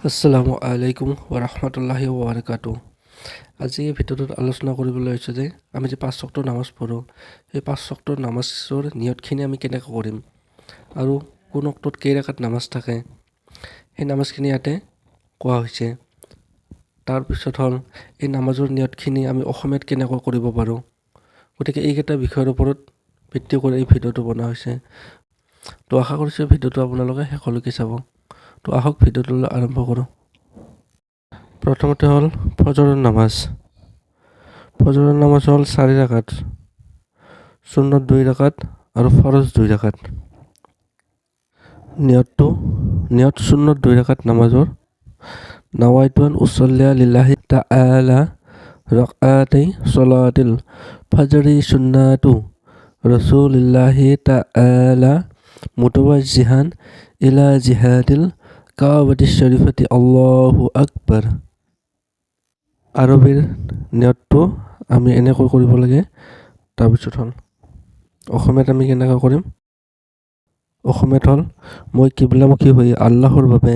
আসসালামু আলাইকুম ওয়া ৰাহমাতুল্লাহি ওয়া বাৰাকাতুহ। আজি এই ভিডিঅ'টোত আলোচনা কৰিবলৈ লৈছোঁ যে আমি যে 5 ওয়াক্ত নামাজ পঢ়োঁ, সেই 5 ওয়াক্ত নামাজৰ নিয়তখিনি আমি কেনেকৈ কৰিম আৰু কোন ওয়াক্তত কেই ৰাকাত নামাজ থাকে সেই নামাজখিনি ইয়াতে কোৱা হৈছে। তাৰপিছত হ'ল এই নামাজৰ নিয়তখিনি আমি অসমীয়াত কেনেকৈ কৰিব পাৰোঁ। গতিকে এইকেইটা বিষয়ৰ ওপৰত ভিত্তি কৰি এই ভিডিঅ'টো বনোৱা হৈছে। তো আশা কৰিছোঁ ভিডিঅ'টো আপোনালোকে শেষলৈকে চাব। তো আহক ভিডিঅ'টোলৈ আৰম্ভ কৰোঁ। প্ৰথমতে হ'ল ফজৰৰ নামাজ। ফজৰৰ নামাজ হ'ল 4 ৰাকাত, সুন্নত 2 ৰাকাত আৰু ফৰজ 2 ৰাকাত। নিয়ত সুন্নত 2 ৰাকাত নামাজৰ নাৱাইতু আন উছল্লিয়া লিল্লাহি তাআলা ৰাকাতাই ছলাতিল ফাজৰি সুন্নাতু ৰাসূলিল্লাহি তাআলা মুতাৱাজ্জিহান ইলা জিহাদিল কাবাতিশ শৰীফাতি আল্লাহু আকবাৰ। আৰবীৰ নিয়তটো আমি এনেকৈ কৰিব লাগে। তাৰপিছত হ'ল অসমীয়াত আমি কেনেকৈ কৰিম। অসমীয়াত হ'ল মই কিবলামুখী হৈ আল্লাহৰ বাবে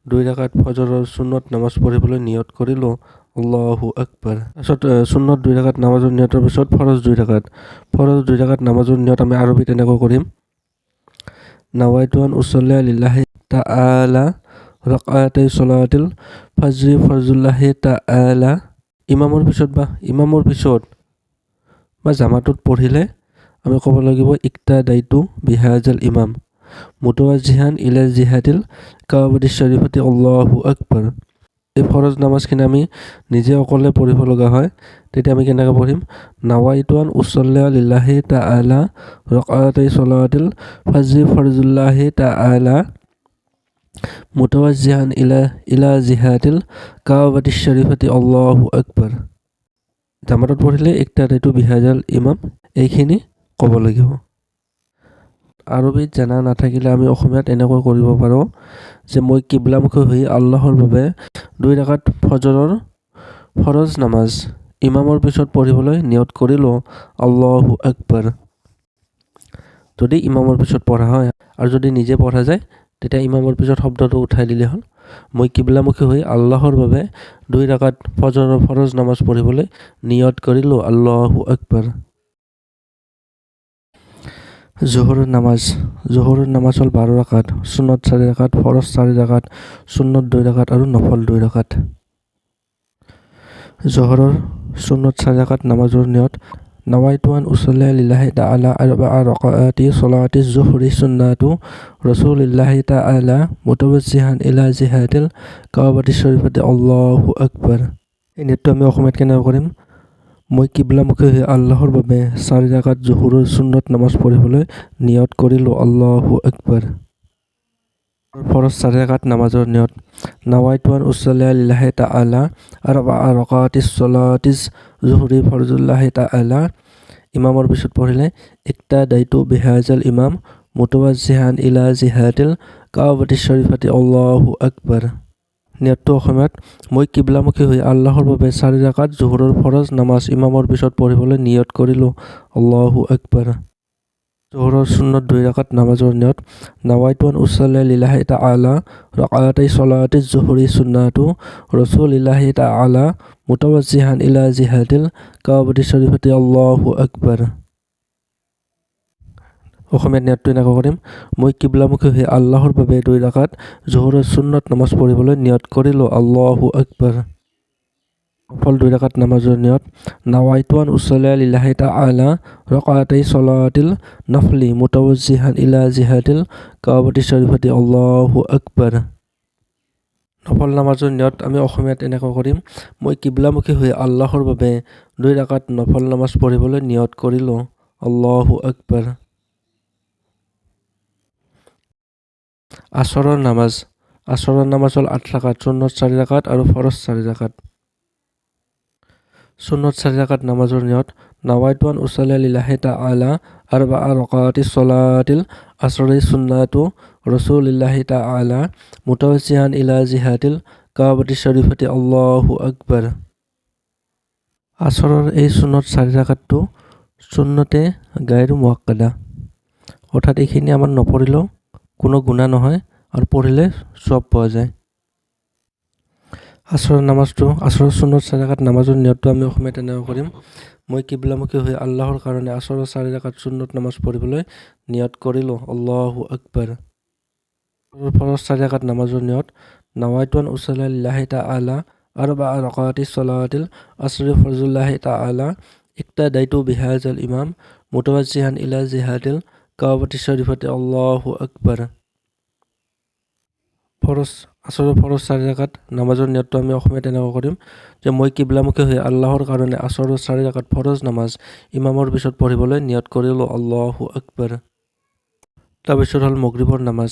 2 ৰাকাত ফজৰৰ সুন্নত নামাজ পঢ়িবলৈ নিয়ত কৰিলোঁ, আল্লাহু আকবাৰ। তাৰপিছত সুন্নত 2 ৰাকাত নামাজৰ নিয়তৰ পিছত ফৰজ 2 ৰাকাত। ফৰজ 2 ৰাকাত নামাজৰ নিয়ত আমি আৰবীত এনেকৈ কৰিম। নাৱাইতু আন উছল্লিয়া লিল্লাহি তাআলা ৰাকাতাই ছলাতিল ফাজৰি ফৰজুল্লাহি তাআলা। ইমামৰ পিছত বা জামাতত পঢ়িলে আমি ক'ব লাগিব ইক্তাদাইতু বিহাজাল ইমাম মুতাৱাজ্জিহান ইলা জিহাদিল কাবাতিশ শৰীফাতি আল্লাহু আকবাৰ। এই ফৰজ নামাজখিনি আমি নিজে অকলে পঢ়িব লগা হয়, তেতিয়া আমি কেনেকৈ পঢ়িম। নাৱাইতু আন উছল্লিয়া লিল্লাহি তাআলা ৰাকাতাই ছলাতিল ফাজৰি ফৰজুল্লাহি তাআলা মুতাৱাজ্জিহান ইলা জিহাদিল কাবাতিশ শৰীফাতি আল্লাহু আকবাৰ। জামাতত পঢ়িলে ইক্তাদাইতু বিহাজাল ইমাম এইখিনি ক'ব লাগিব। আৰবীত জানা নাথাকিলে আমি অসমীয়াত এনেকৈ কৰিব পাৰোঁ যে মই কিবলামুখী হৈ আল্লাহৰ বাবে 2 ৰাকাত ফজৰৰ ফৰজ নামাজ ইমামৰ পিছত পঢ়িবলৈ নিয়ত কৰিলোঁ, আল্লাহু আকবাৰ। যদি ইমামৰ পিছত পঢ়া হয় আৰু যদি নিজে পঢ়া যায় তেতিয়া ইমামৰ পিছত শব্দটো উঠাই দিলে হ'ল মই কিবলামুখী হৈ আল্লাহৰ বাবে 2 ৰাকাত ফজৰৰ ফৰজ নামাজ পঢ়িবলৈ নিয়ত কৰিলোঁ, আল্লাহু আকবাৰ। জোহৰৰ নামাজ হ'ল 12 ৰাকাত, সুন্নত 4 ৰাকাত, ফৰজ 4 ৰাকাত, সুন্নত 2 ৰাকাত আৰু নফল 2 ৰাকাত। জোহৰৰ সুন্নত 4 ৰাকাত নামাজৰ নিয়ত নাৱাইতু আন উছল্লিয়া লিল্লাহি তাআলা আৰবা'a ৰাকাতি ছলাতি যুহৰি সুন্নাতু ৰাসূলিল্লাহি তাআলা মুতাৱাজ্জিহান ইলা জিহাদিল কাবাতিশ শৰীফাতি আল্লাহু আকবাৰ। এই নিয়তটো আমি অসমীয়াত কেনেকৈ কৰিম। মই কিবলামুখী হৈ আল্লাহৰ বাবে 4 ৰাকাত জোহৰৰ সুন্নত নামাজ পঢ়িবলৈ নিয়ত কৰিলোঁ, আল্লাহু আকবাৰ। ফৰজ 4 ৰাকাত নামাজৰ নিয়ত নাৱাইতু আন উছল্লিয়া লিল্লাহি তাআলা আৰবা'a ৰাকাতি ছলাতিজ যুহৰি ফৰজুল্লাহি তাআলা। ইমামৰ পিছত পঢ়িলে ইক্তাদাইতু বিহাজাল ইমাম মুতাৱাজ্জিহান ইলা জিহাদিল কাবাতিশ শৰীফাতি আল্লাহু আকবাৰ। নিয়তটো অসমীয়াত মই কিবলামুখী হৈ আল্লাহৰ বাবে 4 ৰাকাত জোহৰৰ ফৰজ নামাজ ইমামৰ পিছত পঢ়িবলৈ নিয়ত কৰিলোঁ, আল্লাহু আকবাৰ। জোহৰৰ সুন্নত 2 ৰাকাত নামাজৰ নিয়ত নাৱাইতু আন উছল্লিয়া লিল্লাহি তাআলা ৰাকাতাই ছলাতি যুহৰি সুন্নাতু ৰাসূলিল্লাহি তাআলা মুতাৱাজ্জিহান ইলা জিহাদিল কাবাতিশ শৰীফাতি আল্লাহু আকবাৰ। অসমীয়াত নিয়তটো এনেকৈ কৰিম। মই কিবলামুখী হৈ আল্লাহৰ বাবে 2 ৰাকাত জোহৰৰ সুন্নত নামাজ পঢ়িবলৈ নিয়ত কৰিলোঁ, আল্লাহু আকবাৰ। নফল 2 ৰাকাত নামাজৰ নিয়ত নাৱাইতু আন উছল্লিয়া লিল্লাহি তাআলা ৰাকাতাই ছলাতিল নফলি মুতাৱাজ্জিহান ইলা জিহাদিল কাবাতিশ শৰীফাতি আল্লাহু আকবাৰ। নফল নামাজৰ নিয়ত আমি অসমীয়াত এনেকৈ কৰিম। মই কিবলামুখী হৈ আল্লাহৰ বাবে 2 ৰাকাত নফল নামাজ পঢ়িবলৈ নিয়ত কৰিলোঁ, আল্লাহু আকবাৰ। আসৰৰ নামাজ হ'ল 8 ৰাকাত, সুন্নত 4 ৰাকাত আৰু ফৰজ 4 ৰাকাত। সুন্নত 4 ৰাকাত নামাজৰ নিয়ত নাৱাইতু আন উছল্লিয়া লিল্লাহি তাআলা আৰবা'a ৰাকাতি ছলাতিল আসৰি সুন্নাতু ৰাসূলিল্লাহি তাআলা মুতাৱাজ্জিহান ইলা জিহাদিল কাবাতিশ শৰীফাতি আল্লাহু আকবাৰ। আসৰৰ এই সুন্নত 4 ৰাকাতটো সুন্নতে গায়ৰ মুআক্কাদা, অৰ্থাৎ এইখিনি আমাৰ নপঢ়িলেও কোনো গুনাহ নহয় আৰু পঢ়িলে সওৱাব পোৱা যায়। আসৰৰ নামাজটো আসৰৰ সুন্নত 4 ৰাকাত নামাজৰ নিয়তটো আমি অসমীয়াত এনেকৈ কৰিম মই কিবলামুখী হৈ আল্লাহৰ কাৰণে আসৰৰ 4 ৰাকাত সুন্নত নামাজ পঢ়িবলৈ নিয়ত কৰিলো আল্লাহু আকবাৰ ফৰজ 4 ৰাকাত নামাজৰ নিয়ত নাৱাইতু আন উছল্লি লিল্লাহি তাআলা আৰবা ৰাকাতি ছলাতিল আসৰি ফৰজুল্লাহি তাআলা ইক্তাদাইতু বিহাজাল ইমাম মুতাৱাজ্জিহান ইলা জিহাদিল কাবাতি শৰীফতি আল্লাহু আকবাৰ আসৰৰ ফৰজ 4 ৰাকাত নামাজৰ নিয়তটো আমি অসমীয়াত এনেকৈ কৰিম যে মই কিবলামুখী হৈ আল্লাহৰ কাৰণে আসৰৰ 4 ৰাকাত ফৰজ নামাজ ইমামৰ পিছত পঢ়িবলৈ নিয়ত কৰিলো আল্লাহু আকবাৰ তাৰপিছত হ'ল মাগৰিবৰ নামাজ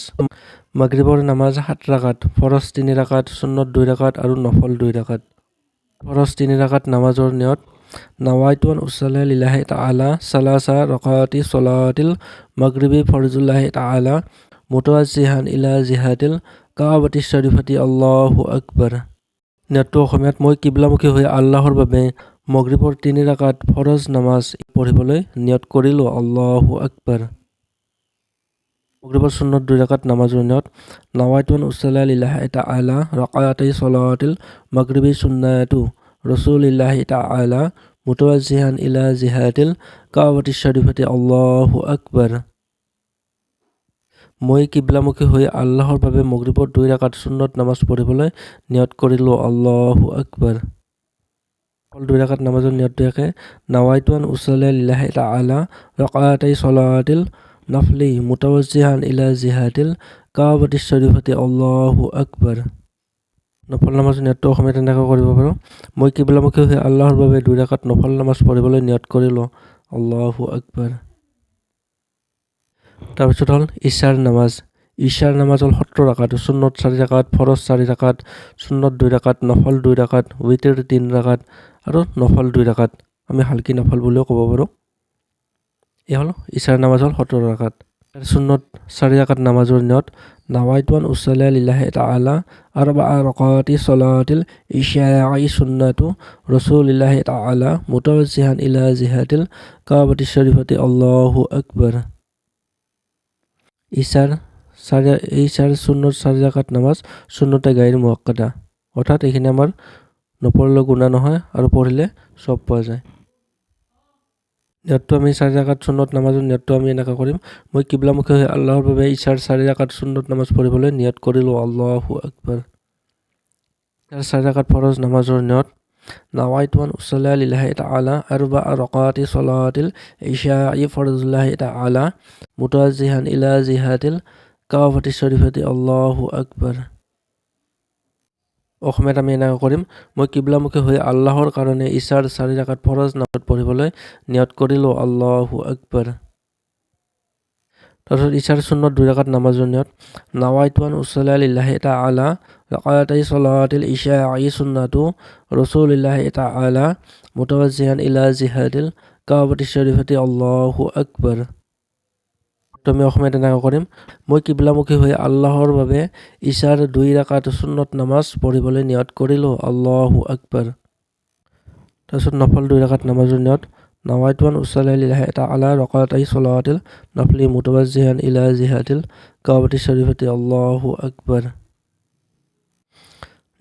মাগৰিবৰ নামাজ 7 ৰাকাত ফৰজ 3 ৰাকাত সুন্নত 2 ৰাকাত আৰু নফল 2 ৰাকাত ফৰজ 3 ৰাকাত নামাজৰ নিয়ত নাৱাইতু আন উছল্লি লিল্লাহি তাআলা সালাসা ৰাকাতি ছলাতিল মাগৰিবি ফৰজুল্লাহি তাআলা মুতাৱাজ্জিহান ইলা জিহাদিল কাবাতি শৰীফতি আল্লাহু আকবাৰ নিয়তটো অসমীয়াত মই কিবলামুখী হৈ আল্লাহৰ বাবে মাগৰিবৰ 3 ৰাকাত ফৰজ নামাজ পঢ়িবলৈ নিয়ত কৰিলো আল্লাহু আকবাৰ মাগৰিবৰ সুন্নত 2 ৰাকাত নামাজৰ নিয়ত নাৱাইতু আন উছল্লি লিল্লাহি তাআলা ৰাকাতি ছলাতিল মাগৰিবি সুন্নাতু ৰাসূলিল্লাহি তাআলা মুতাৱাজ্জিহান ইলা জিহাদিল কাবাতি শৰীফতি আল্লাহু আকবাৰ মই কিবলামুখী হৈ আল্লাহৰ বাবে মাগৰিবৰ 2 ৰাকাত সুন্নত নামাজ পঢ়িবলৈ নিয়ত কৰিলো আল্লাহু আকবাৰ 2 ৰাকাত নামাজৰ নিয়তটো একে নাৱাইতু আন উছল্লি লিল্লাহি তাআলা ৰাকাতি ছলাতিল নফলি মুতাৱাজ্জিহান ইলা জিহাদিল কাবাতি শৰীফতি আল্লাহু আকবাৰ নফল নামাজৰ নিয়তটো অসমীয়াত এনেকৈ কৰিব পাৰোঁ মই কিবলামুখী হৈ আল্লাহৰ বাবে 2 ৰাকাত নফল নামাজ পঢ়িবলৈ নিয়ত কৰিলো আল্লাহু আকবাৰ তাৰপিছত হ'ল ইশাৰ নামাজ হ'ল 17 ৰাকাত সুন্নত 4 ৰাকাত ফৰজ 4 ৰাকাত সুন্নত 2 ৰাকাত নফল 2 ৰাকাত উইতিৰ 3 ৰাকাত আৰু নফল 2 ৰাকাত আমি হালকি নফল বুলিও ক'ব পাৰোঁ এই হ'ল ইশাৰ নামাজ হ'ল 17 ৰাকাত সুন্নত 4 ৰাকাত নামাজৰ নিয়ত নাৱাইতু আন উছল্লি লিল্লাহি তাআলা আৰবা ৰাকাতি ছলাতিল ইশা'i সুন্নাতু ৰাসূলিল্লাহি তাআলা মুতাৱাজ্জিহান ইলা জিহাদিল কাবাতি শৰীফতি আল্লাহু আকবাৰ ইশাৰ সুন্নত 4 ৰাকাত নামাজ সুন্নতে গাইৰ মুআক্কাদা অৰ্থাৎ এইখিনি আমাৰ নপঢ়িলে গুনাহ নহয় আৰু পঢ়িলে সব পোৱা যায় নিয়তটো আমি 4 ৰাকাত সুন্নত নামাজৰ নিয়তটো আমি এনেকৈ কৰিম মই কিবলামুখী হৈ আল্লাহৰ বাবে ইশাৰ 4 ৰাকাত সুন্নত নামাজ পঢ়িবলৈ নিয়ত কৰিলো আল্লাহু আকবাৰ 4 ৰাকাত ফৰজ নামাজৰ নিয়ত নাৱাইতু আন উছল্লি লিল্লাহি তাআলা আৰবা ৰাকাতি ছলাতিল ইশা'i ফৰজুল্লাহি তাআলা মুতাৱাজ্জিহান ইলা জিহাদিল কাবাতি শৰীফতি আল্লাহু আকবাৰ অসমীয়াত আমি এনেকৈ কৰিম মই কিবলামুখী হৈ আল্লাহৰ কাৰণে ইশাৰ 4 ৰাকাত ফৰজ নামাজ পঢ়িবলৈ নিয়ত কৰিলো আল্লাহু আকবাৰ তাৰপিছত ইশাৰ সুন্নত 2 ৰাকাত নামাজৰ নিয়ত নাৱাইতু আন উছল্লি লিল্লাহি তাআলা ৰাকাতি ছলাতিল ইশা'i সুন্নাতু ৰাসূলিল্লাহি তাআলা মুতাৱাজ্জিহান ইলা জিহাদিল কাবাতি শৰীফতি আল্লাহু আকবাৰ আমি অসমীয়াত এনেকৈ কৰিম মই কিবলামুখী হৈ আল্লাহৰ বাবে ইশাৰ 2 ৰাকাত সুন্নত নামাজ পঢ়িবলৈ নিয়ত কৰিলো আল্লাহু আকবাৰ তাৰপিছত নফল 2 ৰাকাত নামাজৰ নিয়ত নাৱাইতু আন উছল্লি লিল্লাহি তাআলা ৰাকাতি ছলাতিল নফলি মুতাৱাজ্জিহান ইলা জিহাদিল কাবাতি শৰীফতি আল্লাহু আকবাৰ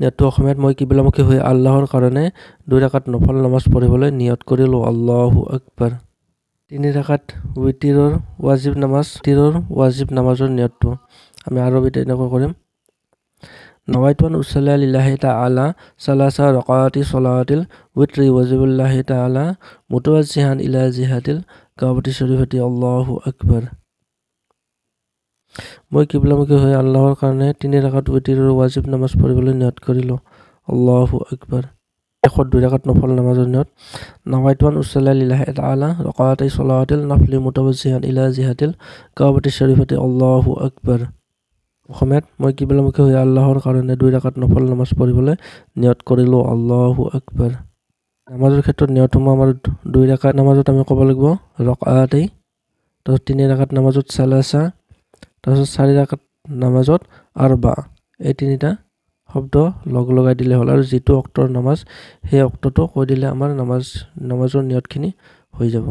নিয়তটো অসমীয়াত মই কিবলামুখী হৈ আল্লাহৰ কাৰণে 2 ৰাকাত নফল নামাজ পঢ়িবলৈ নিয়ত কৰিলো আল্লাহু আকবাৰ 3 ৰাকাত উইতিৰৰ ৱাজিব নামাজৰ নিয়তটো আমি আৰবিত এনেকৈ কৰিম নাৱাইতু আন উছল্লি লিল্লাহি তাআলা সালাসা ৰাকাতি ছলাতিল উইত্ৰি ৱাজিবুল্লাহি তাআলা মুতাৱাজ্জিহান ইলা জিহাদিল কাবাতি শৰীফতি আল্লাহু আকবাৰ মই কিবলামুখী হৈ আল্লাহৰ কাৰণে 3 ৰাকাত উইতিৰৰ ৱাজিব নামাজ পঢ়িবলৈ নিয়ত কৰিলো আল্লাহু আকবাৰ 2 ৰাকাত নফল নামাজৰ নিয়ত নাৱাইতু আন উছল্লি লিল্লাহি তাআলা ৰাকাতি ছলাতিল নফলি মুতাৱাজ্জিহান ইলা জিহাদিল কাবাতি শৰীফতি আল্লাহু আকবাৰ অসমীয়াত মই কিবলামুখী হৈ আল্লাহৰ কাৰণে 2 ৰাকাত নফল নামাজ পঢ়িবলৈ নিয়ত কৰিলো আল্লাহু আকবাৰ নামাজৰ ক্ষেত্ৰত নিয়তসমূহ আমাৰ 2 ৰাকাত নামাজত আমি ক'ব লাগিব ৰাকাতি তাৰপিছত 3 ৰাকাত নামাজত সালাসা তাৰপিছত 4 ৰাকাত নামাজত আৰবা এই তিনিটা শব্দ লগাই দিলে হ'ল আৰু যিটো অক্তৰ নামাজ সেই অক্তটো কৈ দিলে আমাৰ নামাজৰ নিয়তখিনি হৈ যাব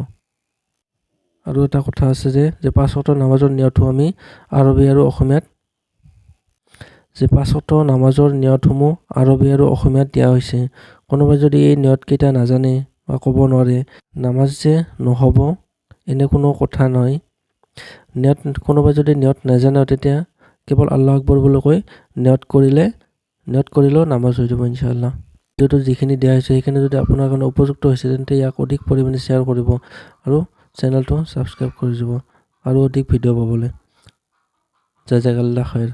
আৰু এটা কথা আছে যে 5 ওয়াক্ত নামাজৰ নিয়তটো আমি আৰবী আৰু অসমীয়াত যে 5 ওয়াক্ত নামাজৰ নিয়তসমূহ আৰবী আৰু অসমীয়াত দিয়া হৈছে। কোনোবাই যদি এই নিয়তকেইটা নাজানে বা ক'ব নোৱাৰে, নামাজ যে নহ'ব এনে কোনো কথা নহয়। কোনোবাই যদি নিয়ত নাজানে তেতিয়া কেৱল আল্লাহু আকবৰ বুলি কৈ নিয়ত কৰিলেও নামাজ হৈ যাব ইনশাআল্লাহ। ভিডিঅ'টো যিখিনি দিয়া হৈছে সেইখিনি যদি আপোনাৰ কাৰণে উপযুক্ত হৈছে তেন্তে ইয়াক অধিক পৰিমাণে শ্বেয়াৰ কৰিব আৰু চেনেলটো ছাবস্ক্ৰাইব কৰি দিব আৰু অধিক ভিডিঅ' পাবলৈ। জাযাকাল্লাহ খাইৰ।